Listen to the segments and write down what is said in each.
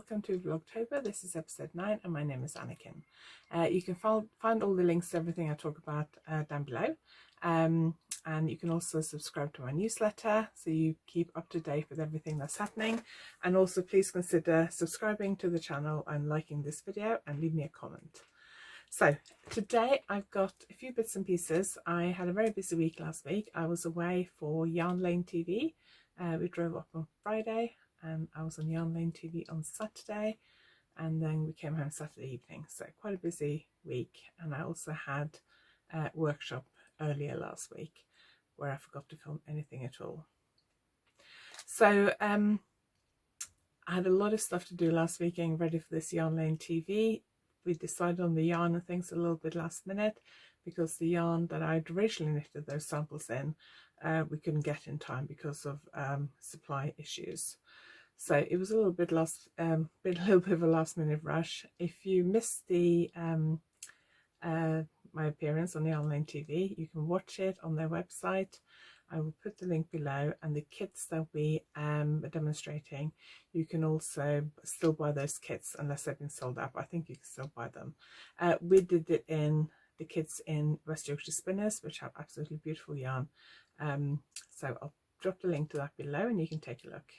welcome to Vlogtober. This is episode 9 and my name is Anniken. You can find all the links to everything I talk about down below, and you can also subscribe to my newsletter so you keep up to date with everything that's happening. And also please consider subscribing to the channel and liking this video and leave me a comment. So today I've got a few bits and pieces. I had a very busy week last week. I was away for Yarn Lane TV. We drove up on Friday and I was on Yarn Lane TV on Saturday, and then we came home Saturday evening. So quite a busy week. And I also had a workshop earlier last week where I forgot to film anything at all. So I had a lot of stuff to do last week getting ready for this Yarn Lane TV. We decided on the yarn and things a little bit last minute because the yarn that I'd originally knitted those samples in, we couldn't get in time because of supply issues. So it was a little bit of a last minute rush. If you missed the my appearance on the Yarn Lane TV, you can watch it on their website. I will put the link below, and the kits that we are demonstrating, you can also still buy those kits unless they've been sold out. I think you can still buy them. We did it in the kits in West Yorkshire Spinners, which have absolutely beautiful yarn. So I'll drop the link to that below and you can take a look.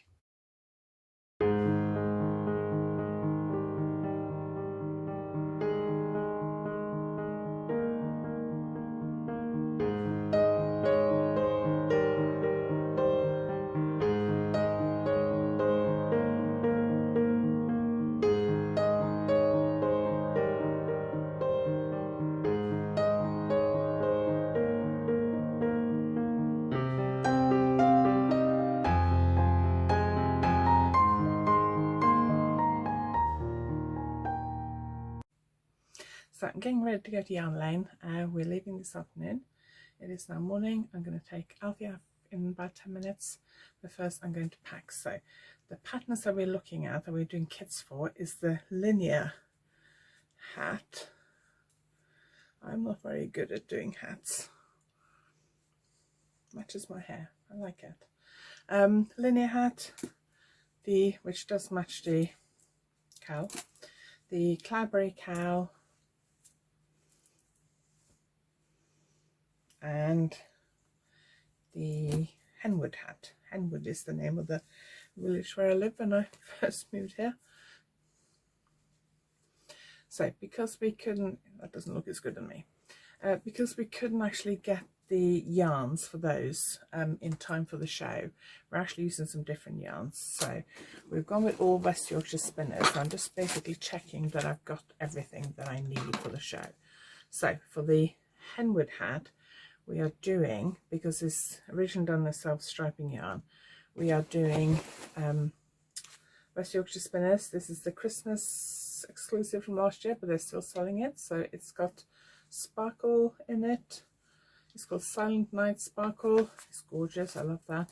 So I'm getting ready to go to Yarn Lane. We're leaving this afternoon. It is now morning. I'm going to take Alfie out in about 10 minutes. But first I'm going to pack. So the patterns that we're looking at, that we're doing kits for, is the linear hat. I'm not very good at doing hats. Matches my hair. I like it. Linear hat, which does match the cow. The Cloudberry cow. And the Henwood hat. Henwood is the name of the village where I live when I first moved here. So because we couldn't, that doesn't look as good on me, because we couldn't actually get the yarns for those in time for the show, we're actually using some different yarns. So we've gone with all West Yorkshire Spinners. I'm just basically checking that I've got everything that I need for the show. So for the Henwood hat, we are doing, because it's originally done a self-striping yarn, we are doing West Yorkshire Spinners. This is the Christmas exclusive from last year, but they're still selling it. So it's got sparkle in it. It's called Silent Night Sparkle. It's gorgeous. I love that.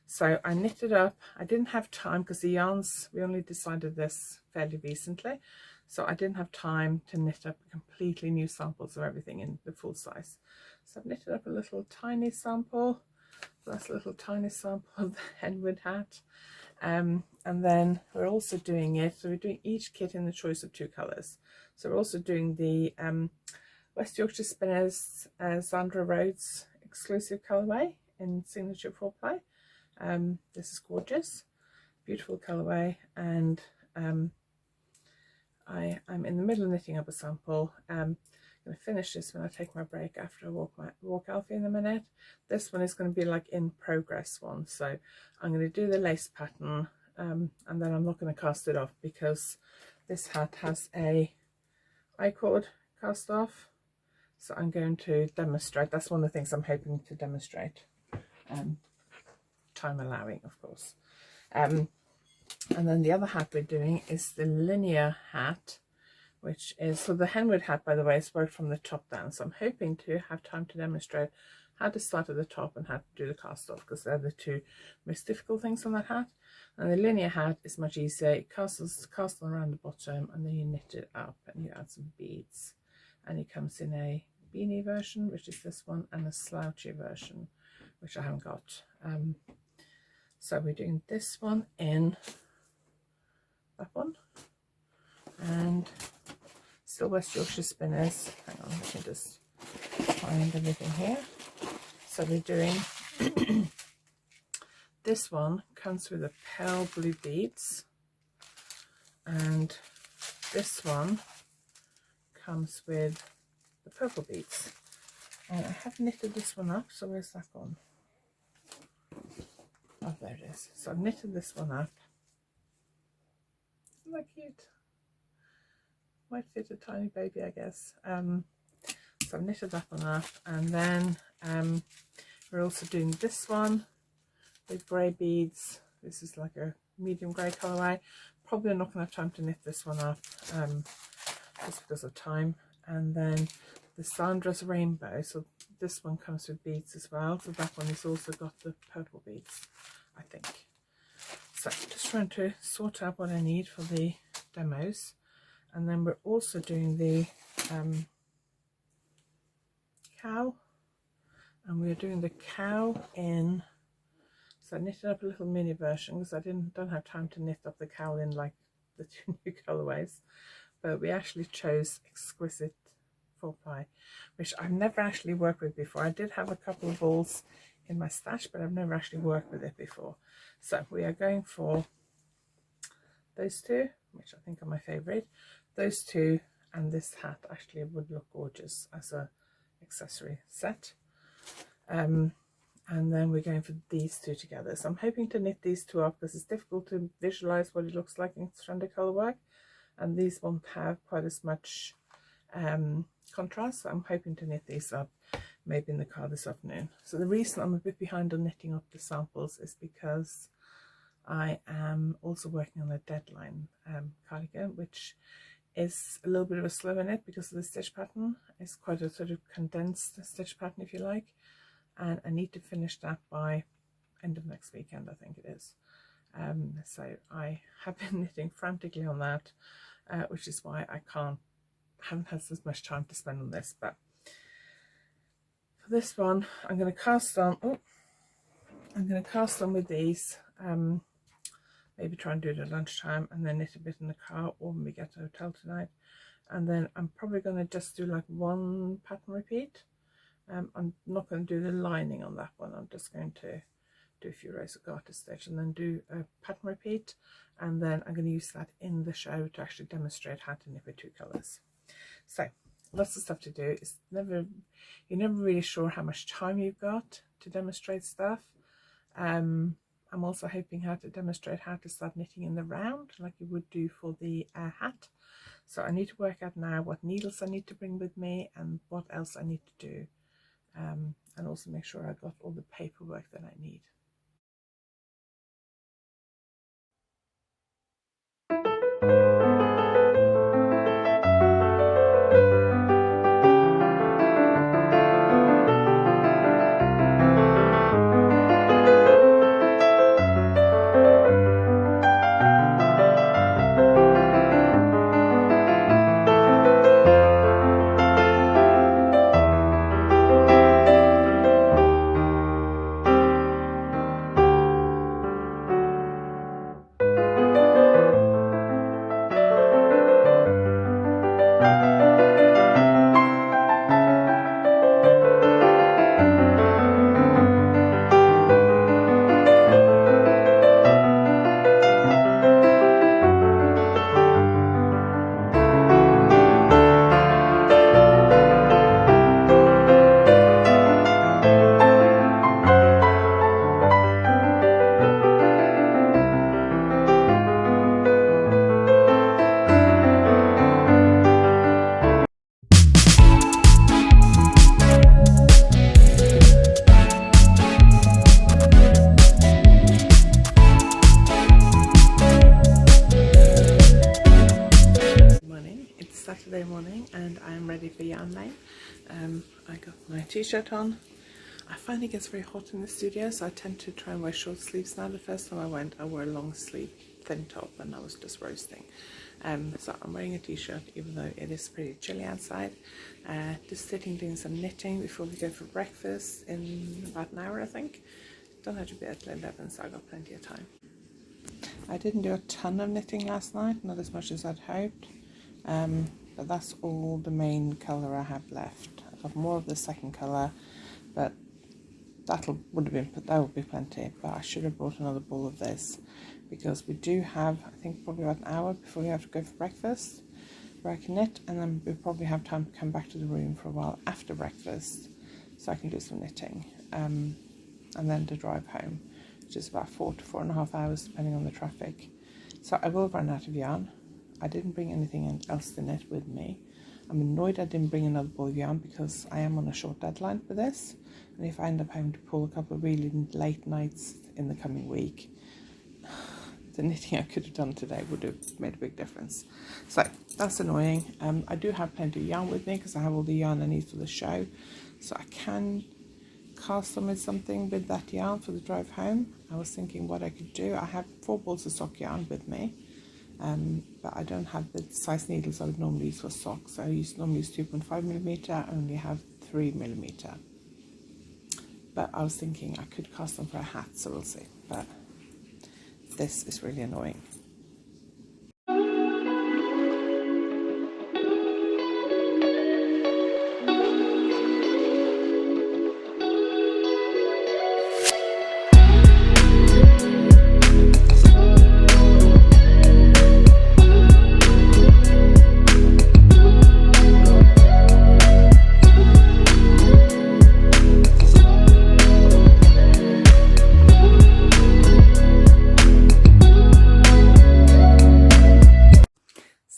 So I knitted up. I didn't have time because the yarns, we only decided this fairly recently. So I didn't have time to knit up completely new samples of everything in the full size. So I've knitted up a little tiny sample. So that's a little tiny sample of the Henwood hat. And then we're also doing it, so we're doing each kit in the choice of 2 colours. So we're also doing the West Yorkshire Spinners Zandra Rhodes exclusive colourway in Signature 4-ply. This is gorgeous, beautiful colourway, and I'm in the middle of knitting up a sample. I'm going to finish this when I take my break after I walk Alfie in a minute. This one is going to be like in progress one, so I'm going to do the lace pattern, and then I'm not going to cast it off because this hat has a I-cord cast off. So I'm going to demonstrate. That's one of the things I'm hoping to demonstrate, time allowing, of course. And then the other hat we're doing is the linear hat, which is, so the Henwood hat, by the way, is worked from the top down. So I'm hoping to have time to demonstrate how to start at the top and how to do the cast off, because they're the 2 most difficult things on that hat. And the linear hat is much easier. It casts around the bottom and then you knit it up and you add some beads. And it comes in a beanie version, which is this one, and a slouchy version, which I haven't got. So we're doing this one in that one, and still West Yorkshire spinners. Hang on, let me just find everything here. So we're doing this one comes with the pale blue beads, and this one comes with the purple beads. And I have knitted this one up, so where's that gone? Oh, there it is. So I've knitted this one up. Isn't that cute? Might fit a tiny baby, I guess. So I've knitted that one up, and then we're also doing this one with grey beads. This is like a medium grey colourway. Probably not going to have time to knit this one up just because of time. And then the Sandra's Rainbow, so this one comes with beads as well. So that one has also got the purple beads, I think. So just trying to sort out what I need for the demos. And then we're also doing the cow, and we're doing the cow in, so I knitted up a little mini version because I don't have time to knit up the cow in like the two new colorways, but we actually chose Exquisite 4-ply, which I've never actually worked with before. I did have a couple of balls in my stash, but I've never actually worked with it before. So we are going for those two, which I think are my favorite. Those two and this hat actually would look gorgeous as a accessory set. And then we're going for these two together. So I'm hoping to knit these two up because it's difficult to visualize what it looks like in stranded color work, and these won't have quite as much contrast. So I'm hoping to knit these up maybe in the car this afternoon. So the reason I'm a bit behind on knitting up the samples is because I am also working on a deadline cardigan, which is a little bit of a slow knit because of the stitch pattern. It's quite a sort of condensed stitch pattern, if you like, and I need to finish that by end of next weekend, I think it is. So I have been knitting frantically on that, which is why I haven't had as much time to spend on this. But for this one, I'm going to cast on. I'm going to cast on with these. Maybe try and do it at lunchtime and then knit a bit in the car or when we get to the hotel tonight. And then I'm probably going to just do like one pattern repeat. I'm not going to do the lining on that one. I'm just going to do a few rows of garter stitch and then do a pattern repeat. And then I'm going to use that in the show to actually demonstrate how to knit with two colours. So lots of stuff to do. You're never really sure how much time you've got to demonstrate stuff. I'm also hoping how to demonstrate how to start knitting in the round like you would do for the hat. So I need to work out now what needles I need to bring with me and what else I need to do, and also make sure I got all the paperwork that I need. Saturday morning and I am ready for yarn line. I got my t-shirt on. I find it gets very hot in the studio, so I tend to try and wear short sleeves now. The first time I went, I wore a long sleeve thin top and I was just roasting. So I'm wearing a t-shirt even though it is pretty chilly outside. Just sitting doing some knitting before we go for breakfast in about an hour, I think. Don't have to be at 11, so I've got plenty of time. I didn't do a ton of knitting last night, not as much as I'd hoped, but that's all the main colour I have left. I've got more of the second colour, but that would be plenty. But I should have brought another ball of this, because we do have, I think, probably about an hour before we have to go for breakfast, where I can knit, and then we probably have time to come back to the room for a while after breakfast, so I can do some knitting, and then to drive home, which is about 4 to 4.5 hours depending on the traffic. So I will run out of yarn. I didn't bring anything else to knit with me. I'm annoyed I didn't bring another ball of yarn, because I am on a short deadline for this, and if I end up having to pull a couple of really late nights in the coming week, the knitting I could have done today would have made a big difference. So that's annoying. I do have plenty of yarn with me, because I have all the yarn I need for the show, so I can cast on with something with that yarn for the drive home. I was thinking what I could do. I have 4 balls of sock yarn with me, but I don't have the size needles I would normally use for socks. I normally use 2.5mm, I only have 3mm. But I was thinking I could cast them for a hat, so we'll see. But this is really annoying.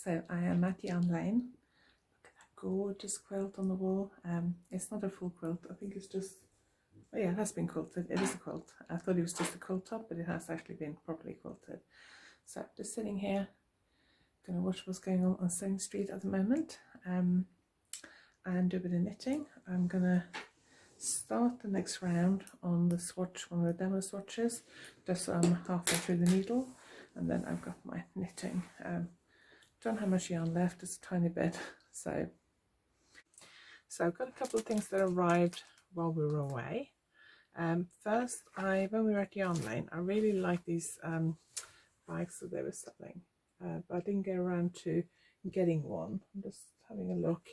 So I am at Yarn Lane. Look at that gorgeous quilt on the wall. It's not a full quilt. I think it's just, oh yeah, it has been quilted. It is a quilt. I thought it was just a quilt top, but it has actually been properly quilted. So just sitting here, going to watch what's going on Sewing Street at the moment, and do a bit of knitting. I'm going to start the next round on the swatch, one of the demo swatches, just so I'm halfway through the needle, and then I've got my knitting. Don't have much yarn left, just a tiny bit, so I've got a couple of things that arrived while we were away. First, when we were at Yarn Lane, I really like these bags that they were selling, but I didn't get around to getting one. I'm just having a look,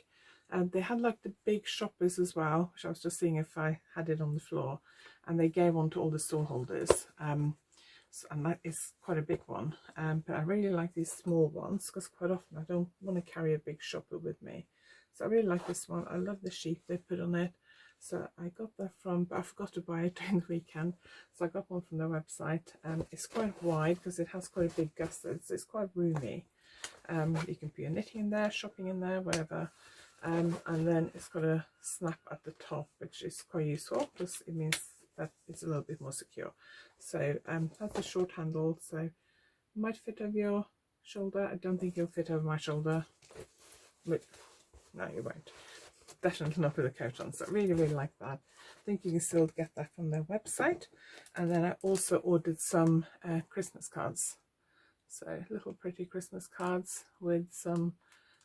and they had like the big shoppers as well, which I was just seeing if I had it on the floor, and they gave one to all the store holders. And that is quite a big one, but I really like these small ones, because quite often I don't want to carry a big shopper with me. So I really like this one. I love the sheep they put on it. So I got that from, but I forgot to buy it during the weekend, so I got one from their website. It's quite wide because it has quite a big gusset, so it's quite roomy. You can put your knitting in there, shopping in there, whatever. And then it's got a snap at the top, which is quite useful because it means that it's a little bit more secure. So that's a short handle, so it might fit over your shoulder. I don't think it'll fit over my shoulder, but no, you won't. Definitely not with a coat on. So I really, really like that. I think you can still get that from their website. And then I also ordered some Christmas cards. So little pretty Christmas cards with some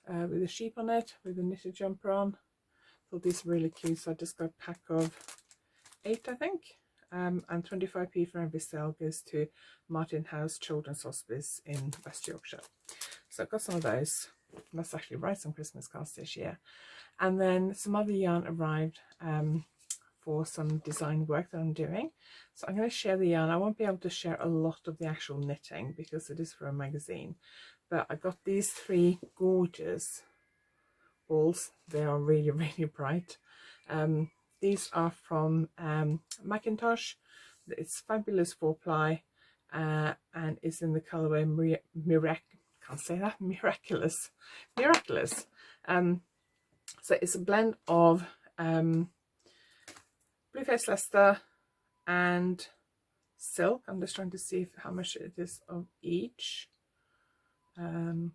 with a sheep on it, with a knitted jumper on. Thought these were really cute, so I just got a pack of 8, I think, and 25p for every sale goes to Martin House Children's Hospice in West Yorkshire. So I got some of those. Must actually write some Christmas cards this year. And then some other yarn arrived for some design work that I'm doing. So I'm going to share the yarn. I won't be able to share a lot of the actual knitting because it is for a magazine. But I got these 3 gorgeous balls. They are really, really bright. These are from Macintosh. It's fabulous 4-ply, and it's in the colorway miraculous. So it's a blend of Blueface Leicester and silk. I'm just trying to see how much it is of each. Oh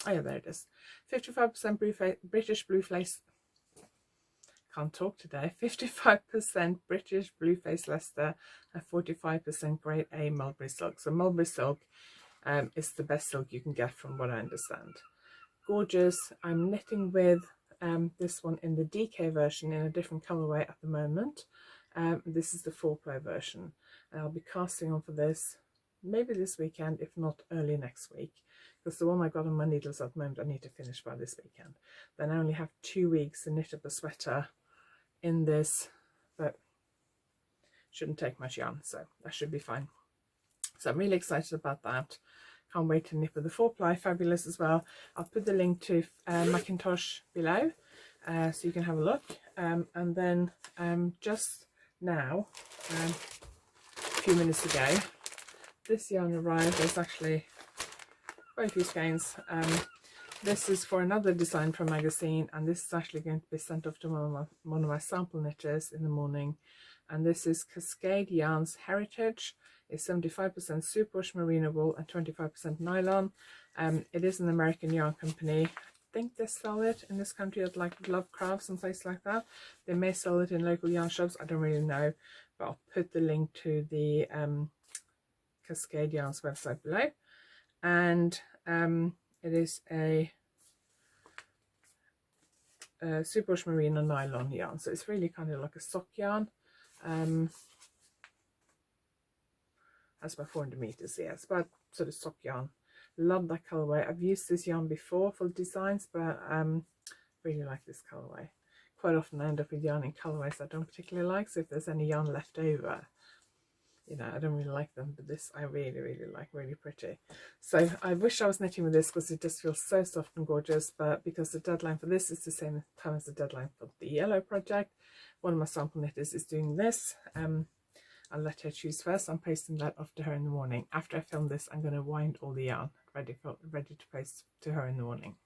yeah, there it is. 55% British Blueface. Can't talk today. 55% British Blueface Leicester and 45% Grade A mulberry silk. So mulberry silk is the best silk you can get from what I understand. Gorgeous. I'm knitting with this one in the DK version in a different colorway at the moment. This is the 4-ply version, and I'll be casting on for this maybe this weekend, if not early next week, because the one I got on my needles at the moment I need to finish by this weekend. Then I only have 2 weeks to knit up a sweater in this, but shouldn't take much yarn, so that should be fine. So I'm really excited about that. Can't wait to knit with the 4-ply, fabulous as well. I'll put the link to Macintosh below, so you can have a look. And then just now, a few minutes ago, this yarn arrived. There's actually quite a few skeins. This is for another design from magazine, and this is actually going to be sent off to one of my sample knitters in the morning. And this is Cascade Yarns Heritage. It's 75% superwash merino wool and 25% nylon. It is an American yarn company. I think they sell it in this country at like Love Crafts and places like that. They may sell it in local yarn shops, I don't really know, but I'll put the link to the Cascade Yarns website below. And it is a superwash merino nylon yarn, so it's really kind of like a sock yarn. That's about 400 meters. Yeah, it's about sort of sock yarn. Love that colorway. I've used this yarn before for designs, but really like this colorway. Quite often I end up with yarn in colorways I don't particularly like, so if there's any yarn left over, you know, I don't really like them, but this I really, really like, really pretty. So I wish I was knitting with this because it just feels so soft and gorgeous, but because the deadline for this is the same time as the deadline for the yellow project, one of my sample knitters is doing this. I'll let her choose first. I'm posting that off to her in the morning. After I film this, I'm going to wind all the yarn ready to post to her in the morning.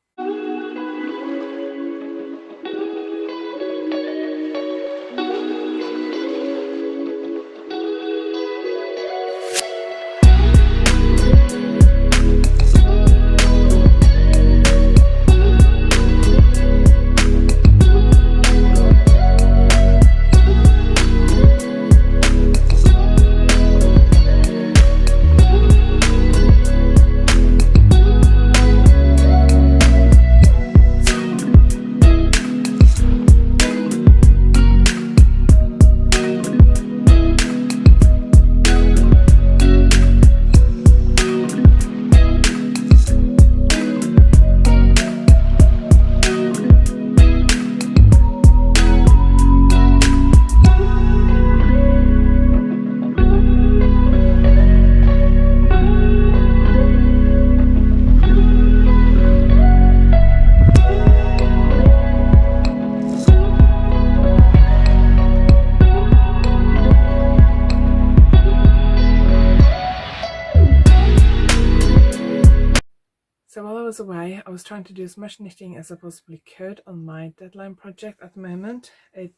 So while I was away, I was trying to do as much knitting as I possibly could on my deadline project at the moment. I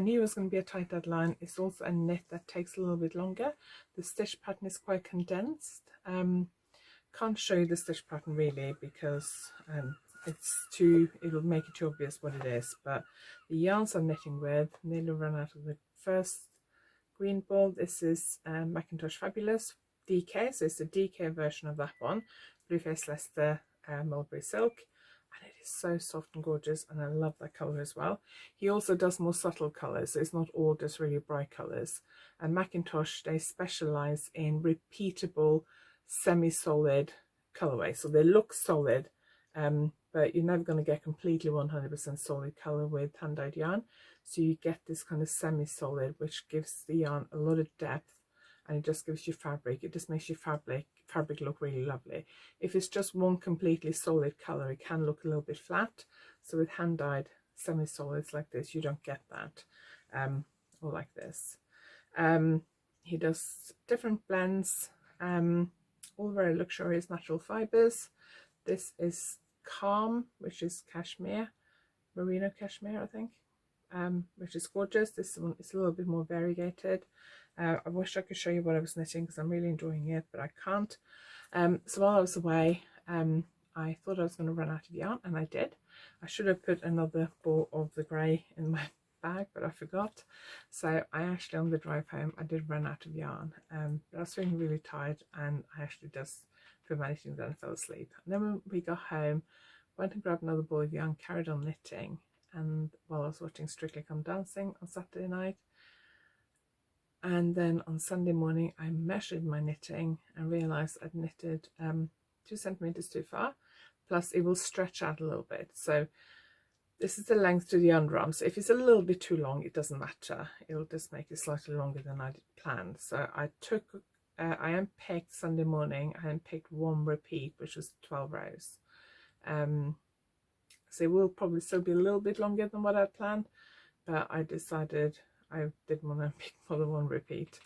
knew it was going to be a tight deadline. It's also a knit that takes a little bit longer. The stitch pattern is quite condensed. Can't show you the stitch pattern really because it'll make it too obvious what it is. But the yarns I'm knitting with nearly run out of the first green ball. This is Macintosh Fabulous DK, so it's the DK version of that one. Blueface Leicester mulberry silk, and it is so soft and gorgeous, and I love that color as well. He also does more subtle colors, so it's not all just really bright colors. And Macintosh, they specialize in repeatable semi-solid colorway, so they look solid, but you're never going to get completely 100% solid color with hand-dyed yarn. So you get this kind of semi-solid, which gives the yarn a lot of depth, and it just gives you fabric. It just makes your fabric look really lovely. If it's just one completely solid color, it can look a little bit flat. So with hand-dyed semi-solids like this, you don't get that, or like this. He does different blends, all very luxurious natural fibers. This is Calm, which is cashmere, merino cashmere, I think, which is gorgeous. This one is a little bit more variegated. I wish I could show you what I was knitting because I'm really enjoying it, but I can't. So while I was away, I thought I was going to run out of yarn, and I did. I should have put another ball of the grey in my bag, but I forgot. So I actually, on the drive home, I did run out of yarn. But I was feeling really tired, and I actually just put my knitting down and fell asleep. And then when we got home, went and grabbed another ball of yarn, carried on knitting, and while I was watching Strictly Come Dancing on Saturday night, And then on Sunday morning I measured my knitting and realised I'd knitted 2 centimetres too far, plus it will stretch out a little bit. So this is the length to the underarm, so if it's a little bit too long it doesn't matter, it'll just make it slightly longer than I planned. So I took I unpicked Sunday morning, I unpicked 1 repeat, which was 12 rows. So it will probably still be a little bit longer than what I'd planned, but I decided I didn't want to pick more than 1 repeat.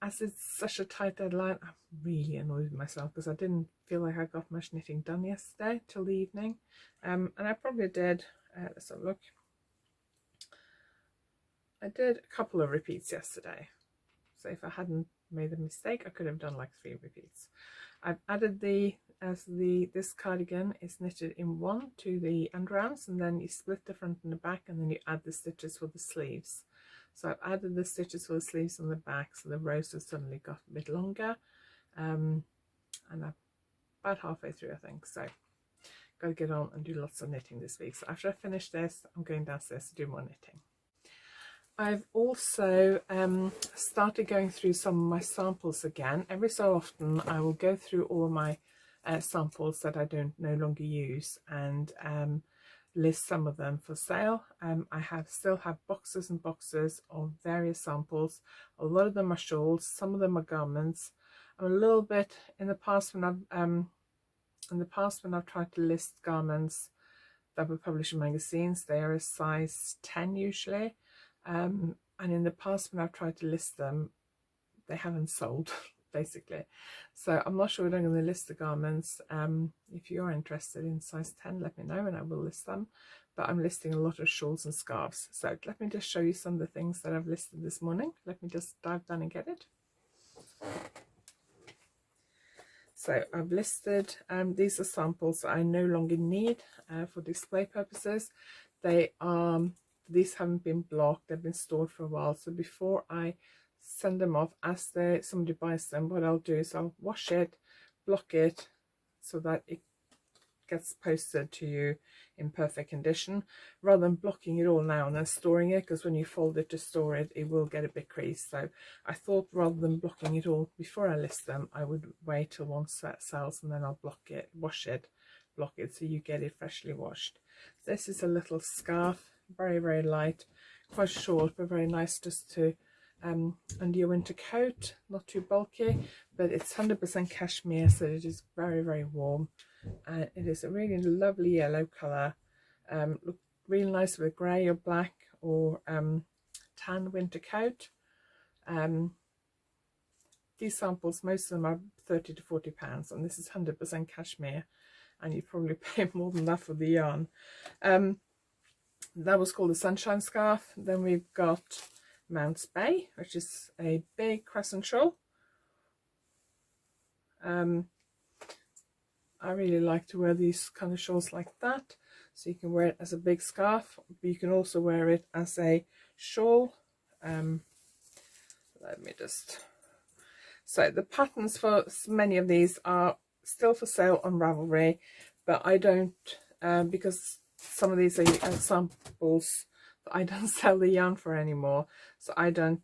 As it's such a tight deadline, I'm really annoyed with myself because I didn't feel like I got much knitting done yesterday till the evening. And I probably did, let's have a look. I did a couple of repeats yesterday. So if I hadn't made a mistake, I could have done like 3 repeats. I've added this cardigan is knitted in 1 to the underarms, and then you split the front and the back, and then you add the stitches for the sleeves. So I've added the stitches for the sleeves on the back, so the rows have suddenly got a bit longer, and I'm about halfway through, I think. So got to get on and do lots of knitting this week. So after I finish this, I'm going downstairs to do more knitting. I've also started going through some of my samples again. Every so often I will go through all my samples that I no longer use and list some of them for sale. I still have boxes and boxes of various samples. A lot of them are shawls, some of them are garments. I'm a little bit in the past when I've tried to list garments that were published in magazines, they are a size 10 usually. And in the past when I've tried to list them, they haven't sold basically. So I'm not sure when I'm going to list the garments. If you're interested in size 10, let me know and I will list them. But I'm listing a lot of shawls and scarves. So let me just show you some of the things that I've listed this morning. Let me just dive down and get it. So I've listed, these are samples that I no longer need for display purposes. These haven't been blocked, they've been stored for a while. So before I send them off, as somebody buys them, what I'll do is I'll wash it, block it, so that it gets posted to you in perfect condition, rather than blocking it all now and then storing it, because when you fold it to store it, it will get a bit creased. So I thought rather than blocking it all before I list them, I would wait till one set sells and then I'll block it, wash it, block it, so you get it freshly washed. This is a little scarf, very, very light, quite short, but very nice just to under your winter coat, not too bulky, but it's 100% cashmere, so it is very, very warm. And it is a really lovely yellow colour. Look really nice with a grey or black or tan winter coat. These samples, most of them are 30 to 40 pounds, and this is 100% cashmere, and you probably pay more than that for the yarn. That was called the Sunshine Scarf. Then we've got Mounts Bay, which is a big crescent shawl. I really like to wear these kind of shawls like that. So you can wear it as a big scarf, but you can also wear it as a shawl. Let me just... So the patterns for many of these are still for sale on Ravelry, but I don't, because some of these are samples that I don't sell the yarn for anymore. So I don't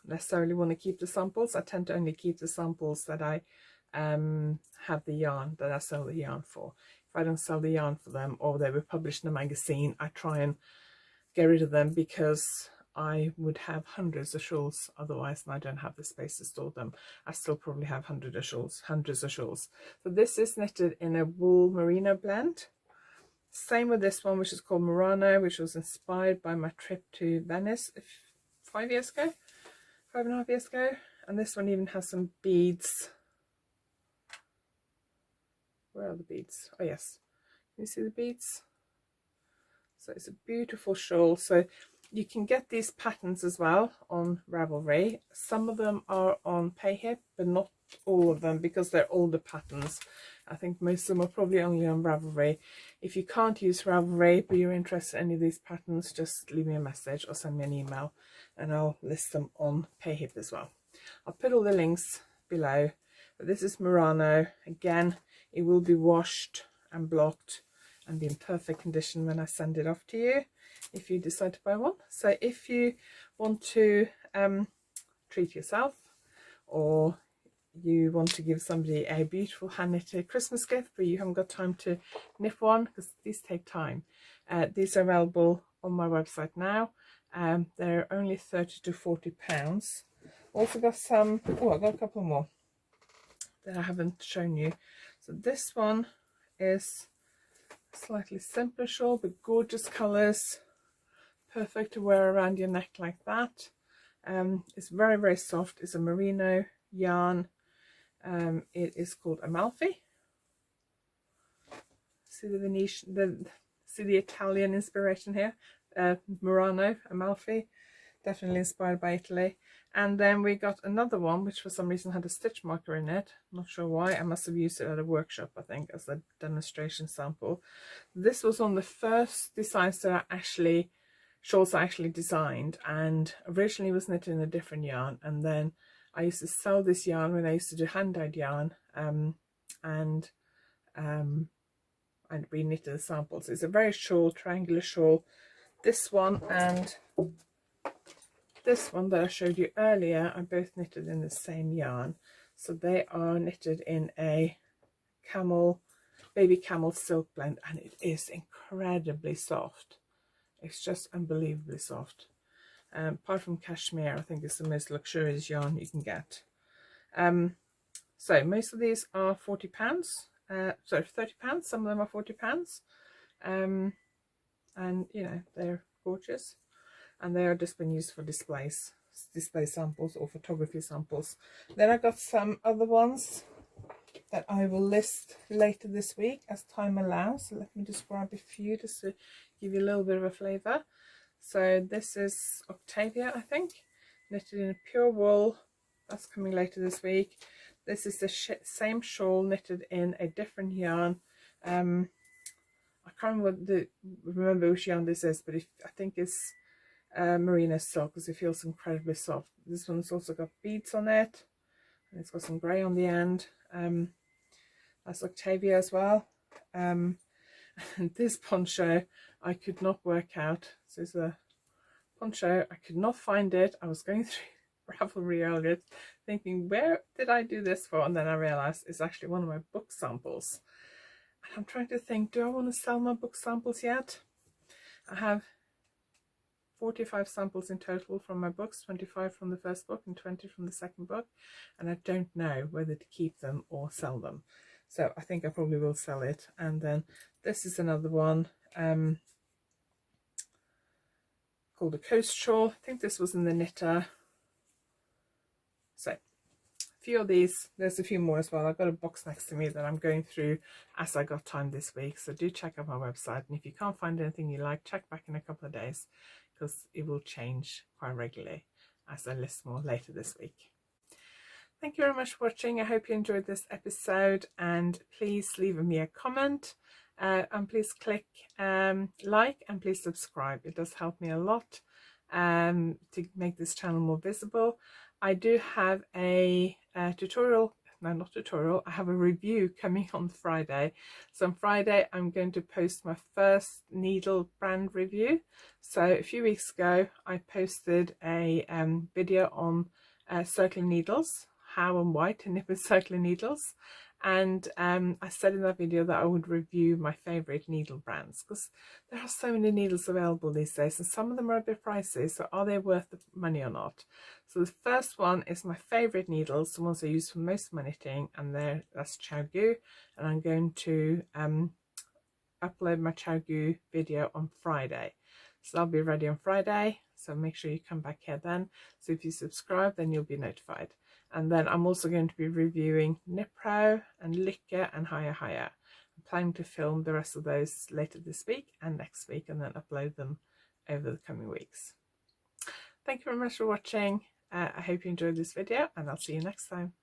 necessarily want to keep the samples. I tend to only keep the samples that I have the yarn, that I sell the yarn for. If I don't sell the yarn for them, or they were published in a magazine, I try and get rid of them, because I would have hundreds of shawls otherwise, and I don't have the space to store them. I still probably have hundreds of shawls. So this is knitted in a wool merino blend. Same with this one, which is called Murano, which was inspired by my trip to Venice 5.5 years ago. And this one even has some beads. Where are the beads? Oh yes, can you see the beads? So it's a beautiful shawl. So you can get these patterns as well on Ravelry. Some of them are on Payhip, but not all of them, because they're older patterns. I think most of them are probably only on Ravelry. If you can't use Ravelry but you're interested in any of these patterns, just leave me a message or send me an email and I'll list them on Payhip as well. I'll put all the links below. But this is Murano. Again, it will be washed and blocked and be in perfect condition when I send it off to you, if you decide to buy one. So if you want to treat yourself, or you want to give somebody a beautiful hand knitted Christmas gift but you haven't got time to knit one, because these take time, these are available on my website now. They're only 30 to 40 pounds. Also got some, oh, I got a couple more that I haven't shown you. So this one is slightly simpler shawl but gorgeous colours, perfect to wear around your neck like that. It's very, very soft. It's a merino yarn. It is called Amalfi. See the Venetian, see the Italian inspiration here. Murano, Amalfi, definitely inspired by Italy. And then we got another one which for some reason had a stitch marker in it. Not sure why. I must have used it at a workshop, I think, as a demonstration sample. This was on the first designs that shawls I actually designed, and originally was knitted in a different yarn, and then I used to sell this yarn when I used to do hand-dyed yarn, and re-knitted the samples. It's a very short triangular shawl. This one and this one that I showed you earlier are both knitted in the same yarn, so they are knitted in a baby camel silk blend, and it is incredibly soft. It's just unbelievably soft. Apart from cashmere, I think it's the most luxurious yarn you can get. So most of these are £40, sorry, £30. Some of them are £40, and you know, they're gorgeous, and they are just been used for display samples or photography samples. Then I got some other ones that I will list later this week as time allows. So let me just grab a few just to give you a little bit of a flavour. So this is Octavia, I think, knitted in a pure wool. That's coming later this week. This is the same shawl knitted in a different yarn. I can't remember which yarn this is, but I think it's merino silk, because it feels incredibly soft. This one's also got beads on it, and it's got some grey on the end. That's Octavia as well. And this poncho I could not work out. So it's a poncho, I could not find it. I was going through Ravelry earlier thinking, where did I do this for? And then I realized it's actually one of my book samples. And I'm trying to think, do I want to sell my book samples yet? I have 45 samples in total from my books, 25 from the first book and 20 from the second book, and I don't know whether to keep them or sell them. So I think I probably will sell it. And then this is another one called a Coast Shawl. I think this was in the Knitter. So a few of these, there's a few more as well. I've got a box next to me that I'm going through as I got time this week, so do check out my website, and if you can't find anything you like, check back in a couple of days, because it will change quite regularly as I list more later this week. Thank you very much for watching. I hope you enjoyed this episode, and please leave me a comment, and please click like, and please subscribe. It does help me a lot to make this channel more visible. I do have a tutorial, no, not tutorial, I have a review coming on Friday. So on Friday I'm going to post my first needle brand review. So a few weeks ago I posted a video on circling needles, how and why to knit with circling needles, and I said in that video that I would review my favourite needle brands, because there are so many needles available these days, and some of them are a bit pricey, so are they worth the money or not? So the first one is my favourite needles, the ones I use for most of my knitting, and that's Chao-Gu, and I'm going to upload my Chao-Gu video on Friday. So I'll be ready on Friday, so make sure you come back here then. So if you subscribe, then you'll be notified. And then I'm also going to be reviewing Knit Pro and Lykke and Higher. I'm planning to film the rest of those later this week and next week, and then upload them over the coming weeks. Thank you very much for watching. I hope you enjoyed this video, and I'll see you next time.